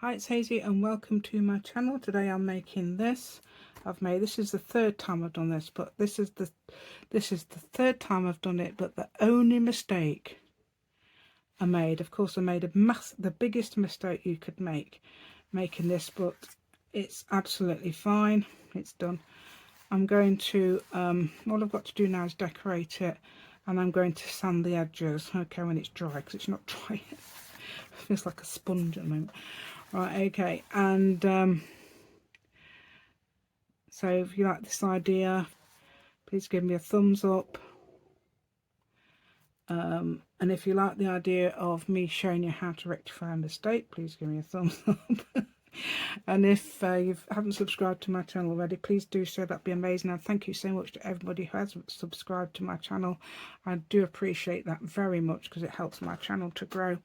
Hi, it's Hazy and welcome to my channel. Today I'm making this. This is the third time I've done this, but this is the third time I've done it, but the only mistake I made, of course I made the biggest mistake you could make making this, but it's absolutely fine. It's done. I'm going to all I've got to do now is decorate it, and I'm going to sand the edges, okay, when it's dry, because it's not dry yet. It feels like a sponge at the moment. Right, okay, and so if you like this idea, please give me a thumbs up. And if you like the idea of me showing you how to rectify a mistake, please give me a thumbs up. And if you haven't subscribed to my channel already, please do so. That'd be amazing. And thank you so much to everybody who has subscribed to my channel. I do appreciate that very much because it helps my channel to grow.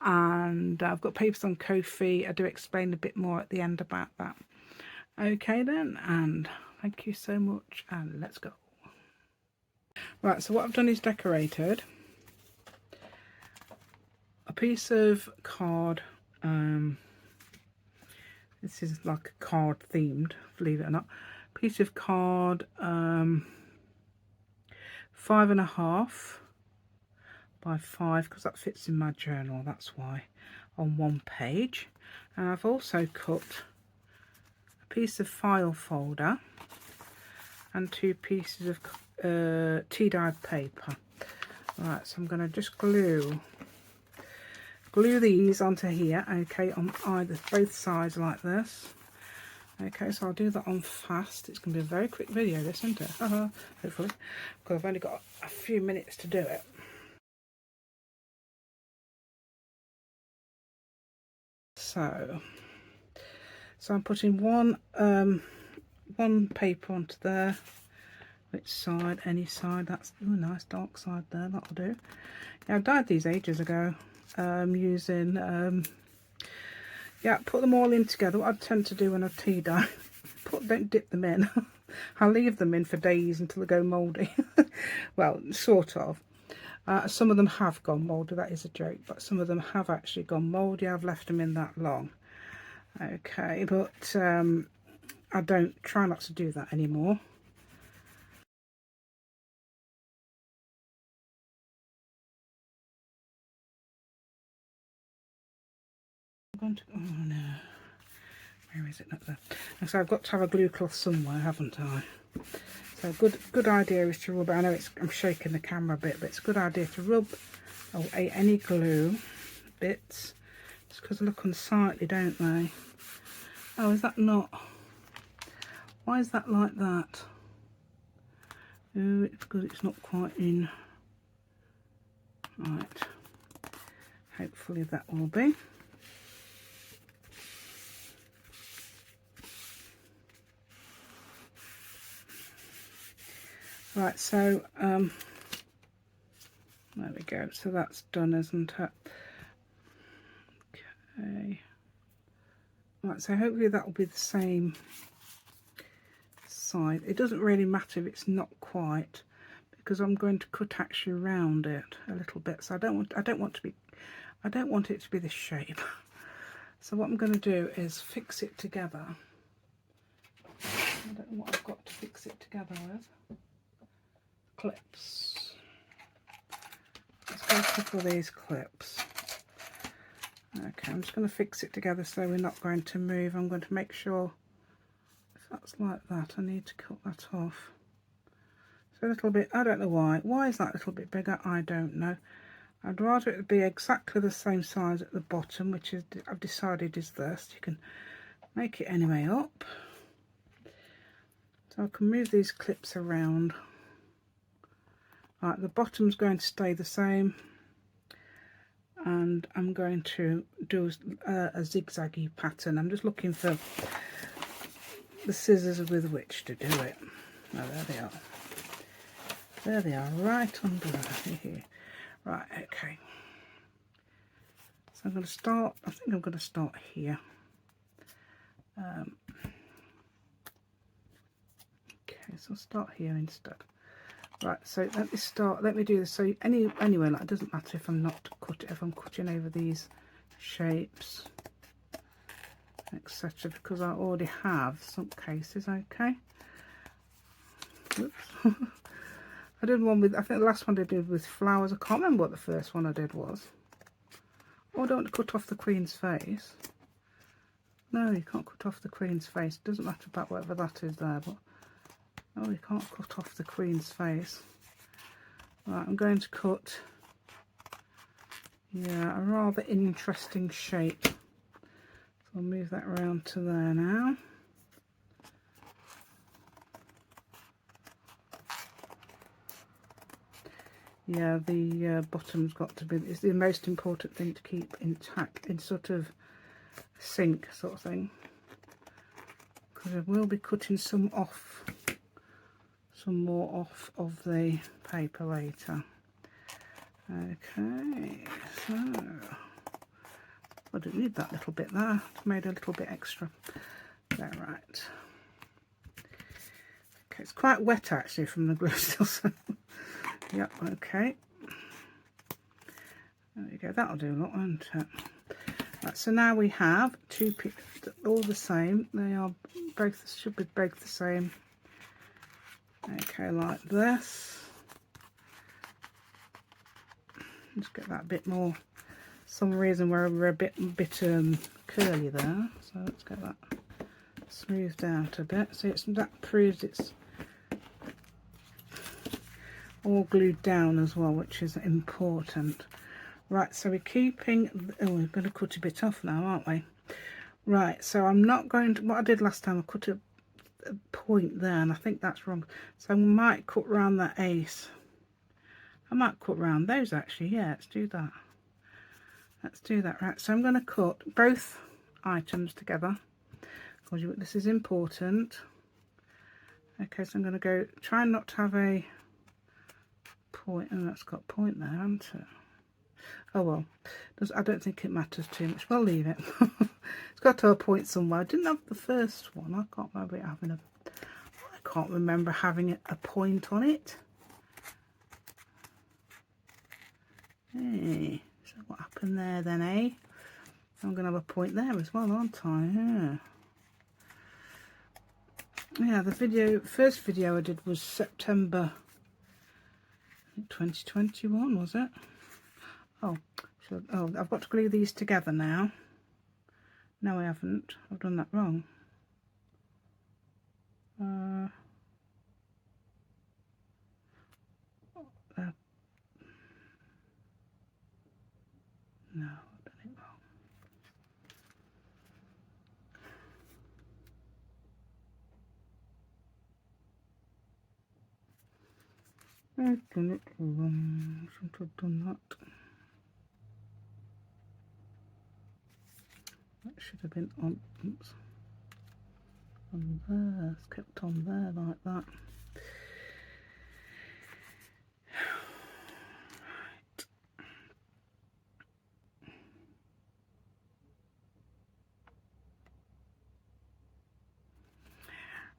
And I've got papers on Ko-fi. I do explain a bit more at the end about that. Okay then, and thank you so much, and let's go. Right, so what I've done is decorated a piece of card. This is like a card themed, believe it or not. Piece of card, 5.5 by 5, because that fits in my journal, that's why, on one page. And I've also cut a piece of file folder and 2 pieces of tea dyed paper. Right, so I'm going to just glue these onto here, okay, on both sides like this. Okay, so I'll do that on fast. It's going to be a very quick video, this, isn't it? Hopefully, because I've only got a few minutes to do it. So I'm putting one paper onto there. Which side? Any side. That's nice dark side there. That'll do. Yeah, I dyed these ages ago. Using yeah, put them all in together. What I tend to do when I tea dye, don't dip them in. I leave them in for days until they go mouldy. Well, sort of. Some of them have gone mouldy, that is a joke, but some of them have actually gone mouldy. I've left them in that long. Okay, but I don't try not to do that anymore. I'm going to, oh no, where is it? Not there. And so I've got to have a glue cloth somewhere, haven't I? So good idea is to rub. I know I'm shaking the camera a bit, but it's a good idea to rub away any glue bits, just because they look unsightly, don't they? Oh, is that not? Why is that like that? Oh, it's because it's not quite in. Right. Hopefully that will be. Right, so there we go. So that's done, isn't it? Okay. Right, so hopefully that will be the same side. It doesn't really matter if it's not quite, because I'm going to cut actually around it a little bit. So I don't want it to be this shape. So what I'm going to do is fix it together. I don't know what I've got to fix it together with. Clips. Let's go a couple of these clips. Okay, I'm just going to fix it together so we're not going to move. I'm going to make sure if that's like that, I need to cut that off. So a little bit, I don't know why. Why is that a little bit bigger? I don't know. I'd rather it be exactly the same size at the bottom, which is I've decided is this. You can make it any way up. So I can move these clips around. Right, the bottom's going to stay the same, and I'm going to do a zigzaggy pattern. I'm just looking for the scissors with which to do it. Oh, there they are. There they are, right under here. Right, okay. So I'm going to start, I think I'm going to start here. Okay, so I'll start here instead. Right, so let me do this. So anyway, like, it doesn't matter if I'm not cutting over these shapes. etc., because I already have some cases. Okay. Oops. I did one with, I think the last one I did with flowers. I can't remember what the first one I did was. Oh, I don't want to cut off the Queen's face. No, you can't cut off the Queen's face. It doesn't matter about whatever that is there, but no, you can't cut off the Queen's face. Right, I'm going to cut, yeah, a rather interesting shape. So I'll move that around to there now. Yeah, the bottom's got to be, it's the most important thing to keep intact, in sort of sync sort of thing, because I will be cutting some off, some more off of the paper later. Okay, so I didn't need that little bit there, it's made a little bit extra there. Right, okay, it's quite wet actually from the glue still, so yep, okay, there we go, that'll do a lot, won't it? Right, so now we have two pieces, all the same. They are both, should be both the same. Okay, like this. Just get that a bit more. Some reason we're a bit curly there. So let's get that smoothed out a bit. So it's, that proves it's all glued down as well, which is important. Right, so we're keeping, oh, we're going to cut a bit off now, aren't we? Right, so I'm not going to, what I did last time, I cut a point there, and I think that's wrong. So I might cut round that ace. I might cut round those actually, yeah, let's do that. Let's do that. Right, so I'm going to cut both items together, because this is important. Okay, so I'm going to go, try not to have a point, and that's got a point there, hasn't it? Oh well, I don't think it matters too much. We'll leave it. It's got to a point somewhere. I didn't have the first one. I can't remember it having a. I can't remember having a point on it. Hey, so what happened there then, eh? I'm going to have a point there as well, aren't I? Yeah. Yeah, the first video I did was September 2021, was it? Oh, so, oh, I've got to glue these together now. No, I haven't. I've done that wrong. No, I've done it wrong. I've done it wrong. Shouldn't have done that. That should have been on, oops, on there. It's kept on there like that.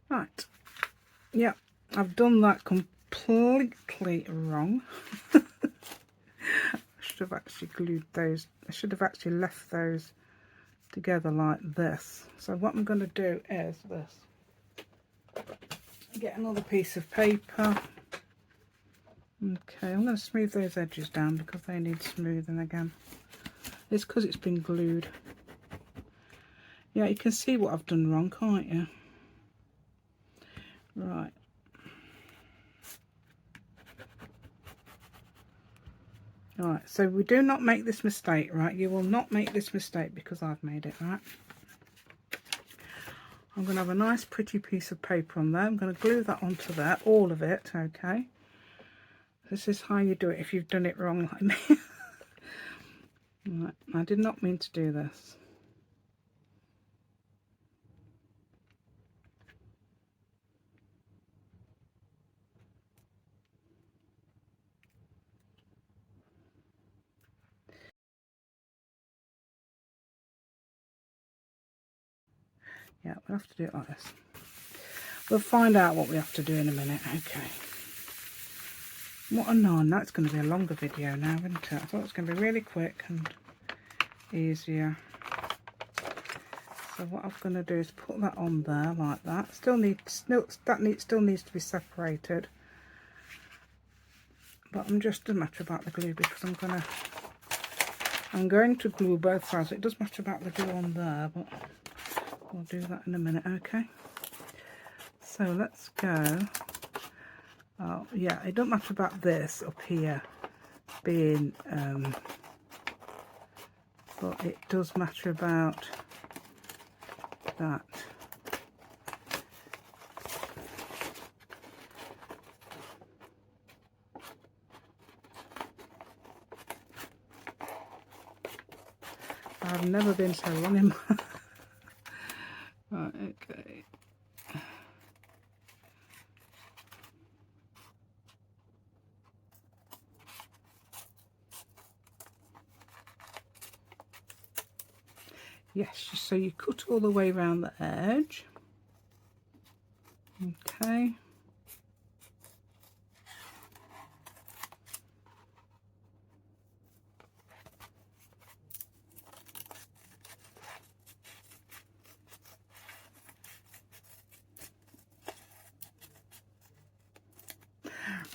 Right. Yeah, I've done that completely wrong. I should have actually glued those. I should have actually left those together like this. So what I'm going to do is this. Get another piece of paper. Okay, I'm going to smooth those edges down because they need smoothing again. It's because it's been glued. Yeah, you can see what I've done wrong, can't you? Right. Alright, so we do not make this mistake, right? You will not make this mistake because I've made it, right? I'm going to have a nice pretty piece of paper on there. I'm going to glue that onto there, all of it, okay? This is how you do it if you've done it wrong like me. Right, I did not mean to do this. Yeah, we'll have to do it like this. We'll find out what we have to do in a minute. Okay. What a non. That's going to be a longer video now, isn't it? I thought it was going to be really quick and easier. So what I'm going to do is put that on there like that. Still needs to be separated, but I'm just a matter about the glue because I'm going to glue both sides. It does matter about the glue on there, but we'll do that in a minute. Okay, so let's go. Oh yeah, it doesn't matter about this up here being but it does matter about that. I've never been so long in my right, okay. Yes, so you cut all the way around the edge. Okay.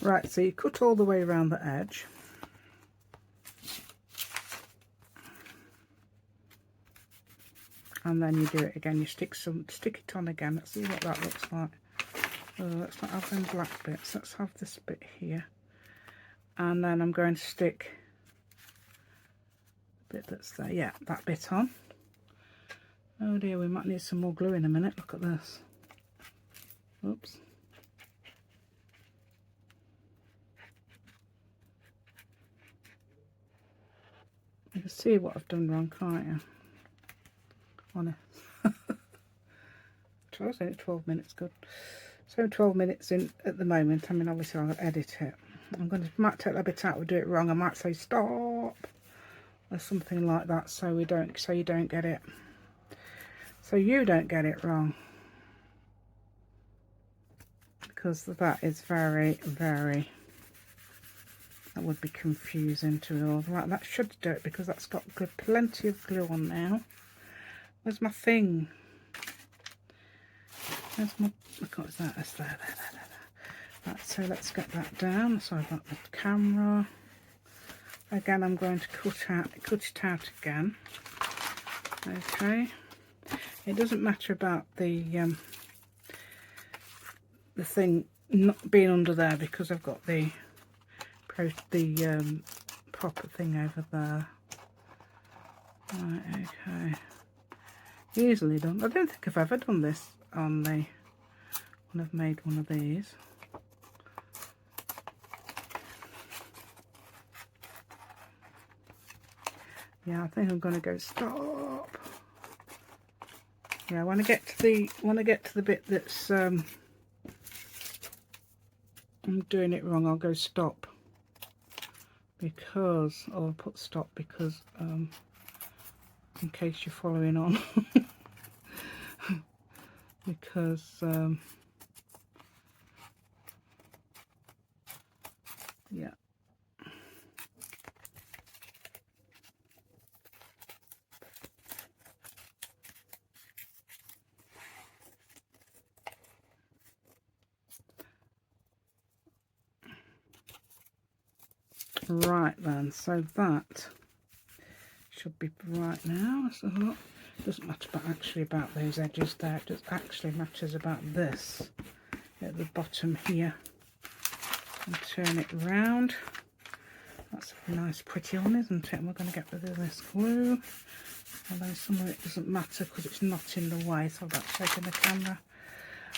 Right, so you cut all the way around the edge. And then you do it again. You stick it on again. Let's see what that looks like. Oh, let's not have them black bits. Let's have this bit here. And then I'm going to stick the bit that's there. Yeah, that bit on. Oh dear, we might need some more glue in a minute. Look at this. Oops. You can see what I've done wrong, can't you? On it. I was saying 12 minutes, good. So 12 minutes in at the moment. I mean, obviously I'll edit it. Might take that bit out, we'll do it wrong. I might say stop or something like that, so you don't get it. So you don't get it wrong. Because that is very, that would be confusing to all. Right, that should do it because that's got plenty of glue on now. Where's my thing? Where's my, look what's that? That's there. Right, so let's get that down. Sorry about the camera. Again, I'm going to cut it out again. Okay. It doesn't matter about the thing not being under there because I've got the proper thing over there. Right, okay. Easily done. I don't think I've ever done this on the when I've made one of these. Yeah, I think I'm going to go stop. Yeah, when I get to the bit that's I'm doing it wrong, I'll go stop because, or I'll put stop because in case you're following on. Because yeah, right then, so that should be right now. So it doesn't matter actually about those edges there, it just actually matters about this at the bottom here. And turn it round. That's a nice pretty one, isn't it? And we're going to get rid of this glue, although some of it doesn't matter because it's not in the way. So I've taken the camera.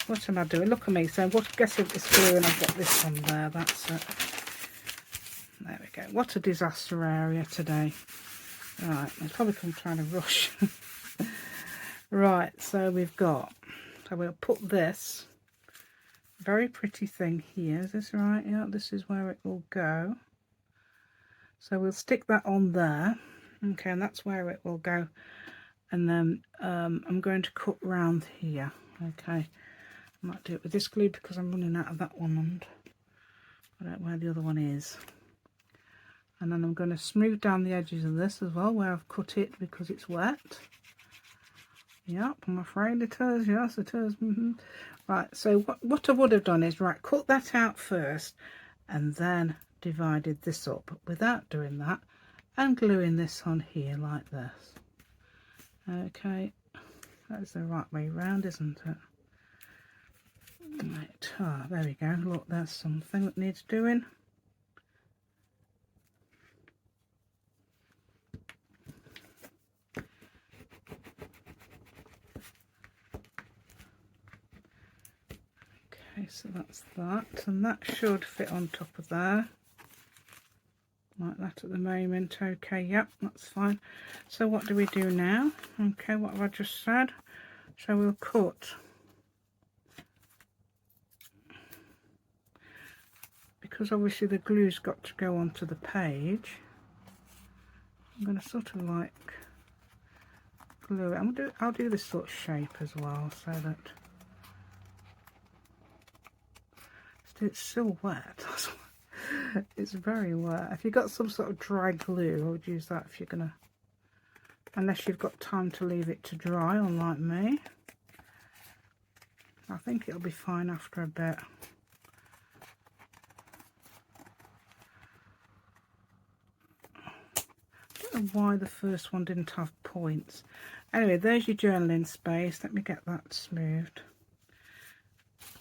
What am I doing? Look at me. So guess if it's glue and I've got this on there. That's it. There we go. What a disaster area today. Right, it's probably because I'm trying to rush. Right, so we've got, so we'll put this very pretty thing here. Is this right? Yeah, this is where it will go. So we'll stick that on there. Okay, and that's where it will go. And then I'm going to cut round here. Okay, I might do it with this glue because I'm running out of that one, and I don't know where the other one is. And then I'm going to smooth down the edges of this as well where I've cut it because it's wet. Yep, I'm afraid it is. Yes, it is. Right, so what I would have done is, right, cut that out first and then divided this up without doing that and gluing this on here like this. Okay, that's the right way round, isn't it? Right, there we go. Look, there's something that needs doing. Okay, so that's that, and that should fit on top of there like that at the moment. Okay, yep, that's fine. So what do we do now? Okay, what have I just said? So we'll cut, because obviously the glue's got to go onto the page. I'm going to sort of like glue it. I'll do this sort of shape as well, so that it's still wet. It's very wet. If you've got some sort of dry glue, I would use that if you're gonna, unless you've got time to leave it to dry, unlike me. I think it'll be fine after a bit. I don't know why the first one didn't have points. Anyway, there's your journaling space. Let me get that smoothed.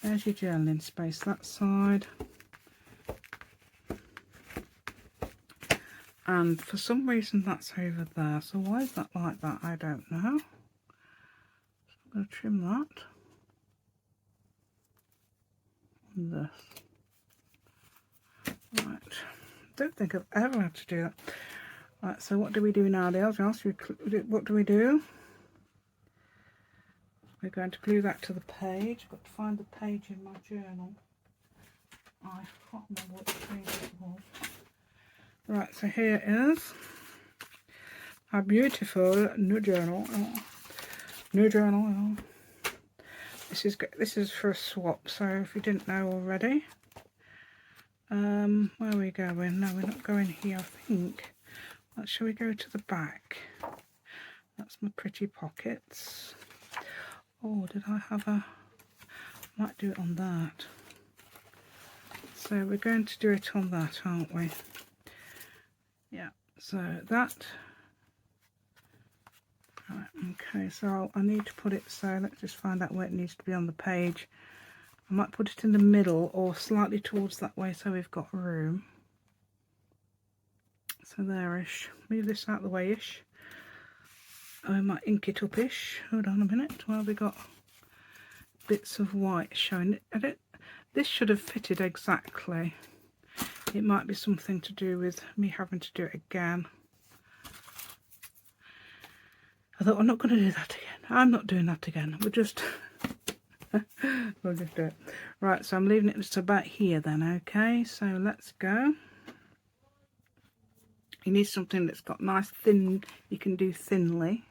There's your journaling space that side. And for some reason that's over there. So why is that like that? I don't know. So I'm going to trim that. And this. Right. Don't think I've ever had to do that. Right, so what do we do now, Dale? What do we do? We're going to glue that to the page. I've got to find the page in my journal. I can't remember what page it was. Right, so here it is. A beautiful new journal. New journal. This is for a swap. So if you didn't know already, where are we going? No, we're not going here. I think. Shall we go to the back? That's my pretty pockets. Oh, did I have a... might do it on that. So we're going to do it on that, aren't we? Yeah, so that. Right, okay, so I need to put it, so let's just find out where it needs to be on the page. I might put it in the middle or slightly towards that way so we've got room. So there-ish. Move this out of the way-ish. I might ink it up-ish. Hold on a minute. Well, we got bits of white showing. This should have fitted exactly. It might be something to do with me having to do it again. I thought, I'm not going to do that again. I'm not doing that again. We'll just we'll just do it. Right, so I'm leaving it just about here then. Okay, so let's go. You need something that's got nice thin, you can do thinly.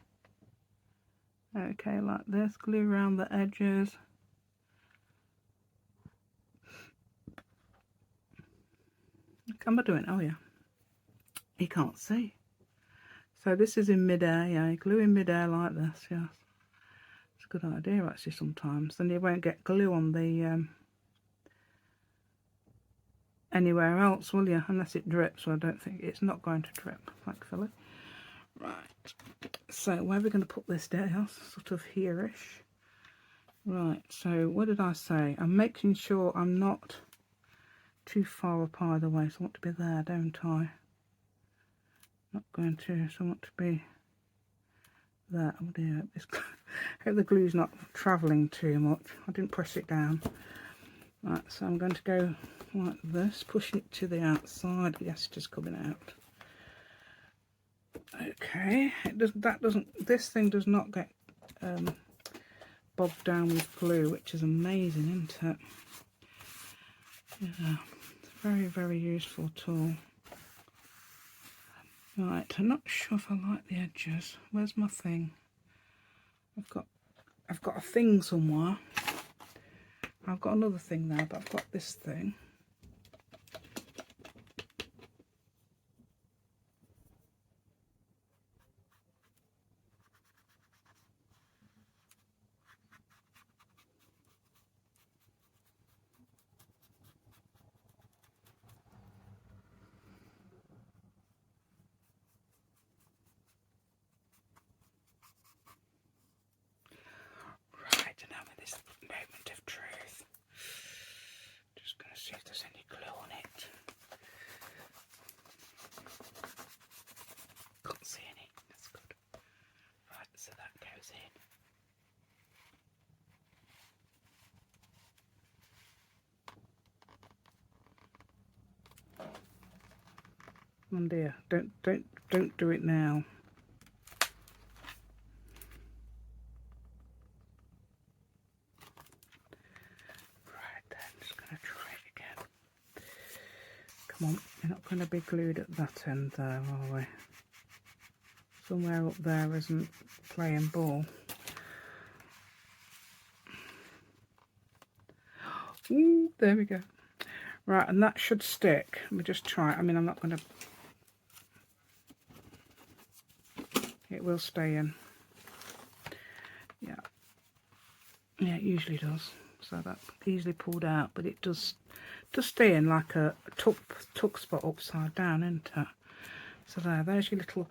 Okay, like this, glue around the edges. What am I doing? Oh yeah, you can't see. So this is in mid-air, yeah, glue in mid-air like this, yes. It's a good idea actually sometimes. Then you won't get glue on the anywhere else, will you? Unless it drips, so I don't think it's not going to drip, thankfully. Right, so where are we going to put this down? Sort of here-ish. Right, so what did I say? I'm making sure I'm not too far up either way, so I want to be there, don't I? Not going to, so I want to be there. Oh dear, hope the glue's not travelling too much. I didn't press it down. Right, so I'm going to go like this, push it to the outside. Yes, it is coming out. Okay, this thing does not get bogged down with glue, which is amazing, isn't it? Yeah, it's a very, very useful tool. Right, I'm not sure if I like the edges. Where's my thing? I've got a thing somewhere. I've got another thing there, but I've got this thing. Oh dear, don't do it now. Right then, just gonna try it again. Come on, you're not gonna be glued at that end there, are we? Somewhere up there isn't playing ball. Ooh, there we go. Right, and that should stick. Let me just try it. I mean, I'm not going to... It will stay in. Yeah. Yeah, it usually does. So that's easily pulled out, but it does stay in like a tuck spot upside down, isn't it? So there's your little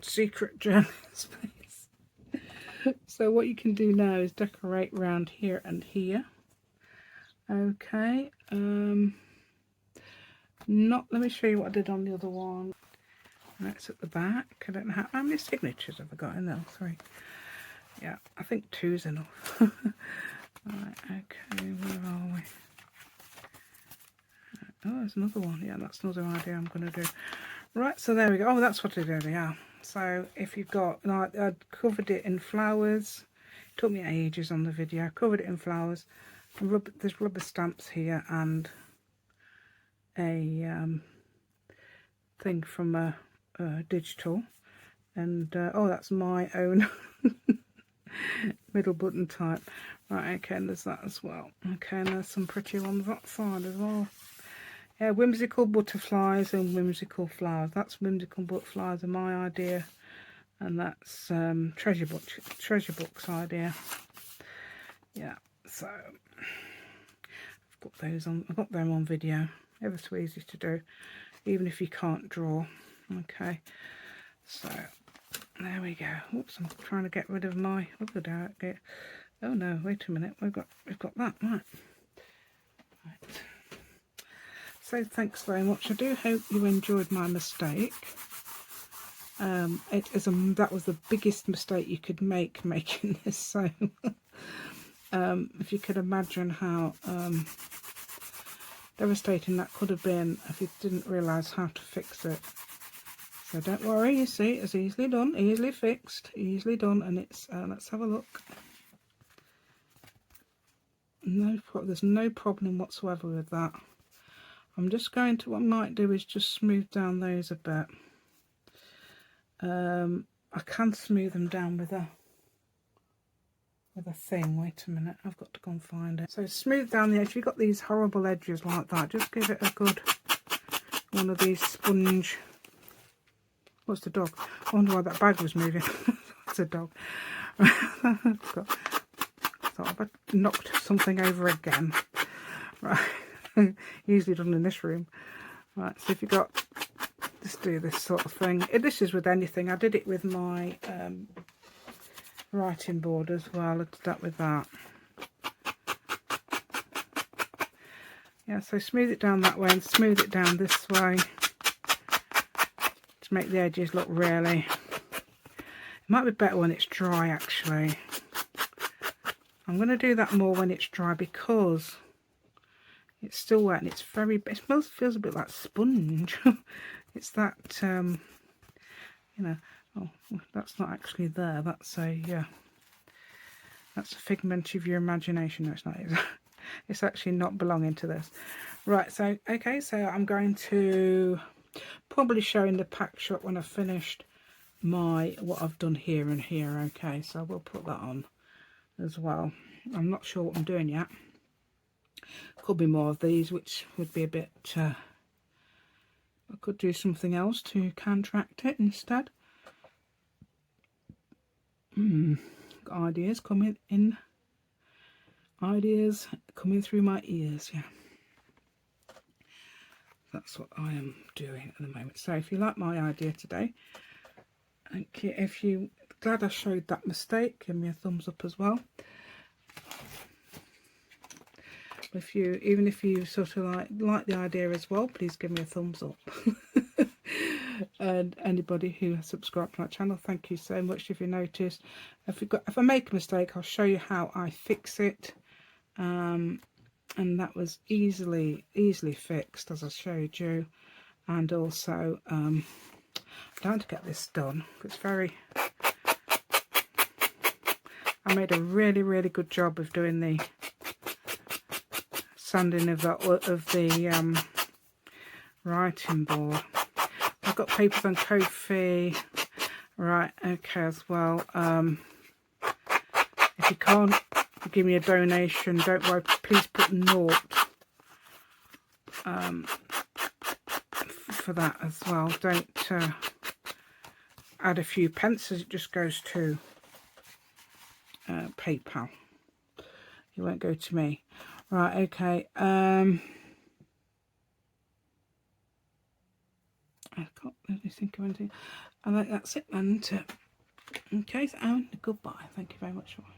secret journal space. So what you can do now is decorate around here and here. Okay. Let me show you what I did on the other one. That's at the back. I don't know how many signatures have I got in there. 3. Yeah, I think 2's enough. Right, okay, where are we? Oh, there's another one. Yeah, that's another idea I'm going to do. Right, so there we go. Oh, that's what I did, yeah. So if you've got, like, I'd covered it in flowers. It took me ages on the video. I covered it in flowers. There's rubber stamps here and a thing from a digital, and oh, that's my own middle button type. Right, okay, and there's that as well. Okay, and there's some pretty ones that side as well. Yeah, whimsical butterflies and whimsical flowers. That's whimsical butterflies are my idea, and that's treasure book's idea. Yeah, so I've got them on video. Ever so easy to do, even if you can't draw. Okay, so there we go. Oops, I'm trying to get rid of my other oh no, wait a minute, we've got that right. So thanks very much. I do hope you enjoyed my mistake. That was the biggest mistake you could make making this. So if you could imagine how devastating that could have been if you didn't realise how to fix it. So don't worry, you see, it's easily done, easily fixed, easily done, and it's let's have a look. There's no problem whatsoever with that. I'm just going to, what I might do is just smooth down those a bit. I can smooth them down with a thing. Wait a minute, I've got to go and find it. So smooth down the edge. If you've got these horrible edges like that, just give it a good one of these sponge. What's the dog? I wonder why that bag was moving. It's a dog. Thought I've knocked something over again. Right. Usually done in this room. Right, so if you've got, just do this sort of thing. This is with anything. I did it with my writing board as well. I did that with that. Yeah, so smooth it down that way and smooth it down this way to make the edges look really. It might be better when it's dry, actually. I'm going to do that more when it's dry because it's still wet and it's very, it feels a bit like sponge. It's that, you know, oh, that's not actually there. That's a figment of your imagination. No, it's not. It's actually not belonging to this. Right, so, okay, so I'm going to probably show in the pack shot when I've finished what I've done here and here. Okay, so we'll put that on as well. I'm not sure what I'm doing yet. Could be more of these, which would be a bit, I could do something else to counteract it instead. Got ideas coming in. Ideas coming through my ears, yeah. That's what I am doing at the moment. So if you like my idea today, thank you. If you're glad I showed that mistake, give me a thumbs up as well. Even if you sort of like the idea as well, please give me a thumbs up. And anybody who has subscribed to my channel, thank you so much. If you noticed, if I make a mistake, I'll show you how I fix it. And that was easily fixed, as I showed you. and also I'm trying to get this done. It's very, I made a really good job of doing the sanding of the writing board. I've got papers on Ko-fi, right, okay, as well. If you can't give me a donation, don't worry, please put naught for that as well. Don't add a few pence, as it just goes to PayPal. It won't go to me. Right, okay. I can't really think of anything. I think that's it then. Okay, so goodbye. Thank you very much for watching.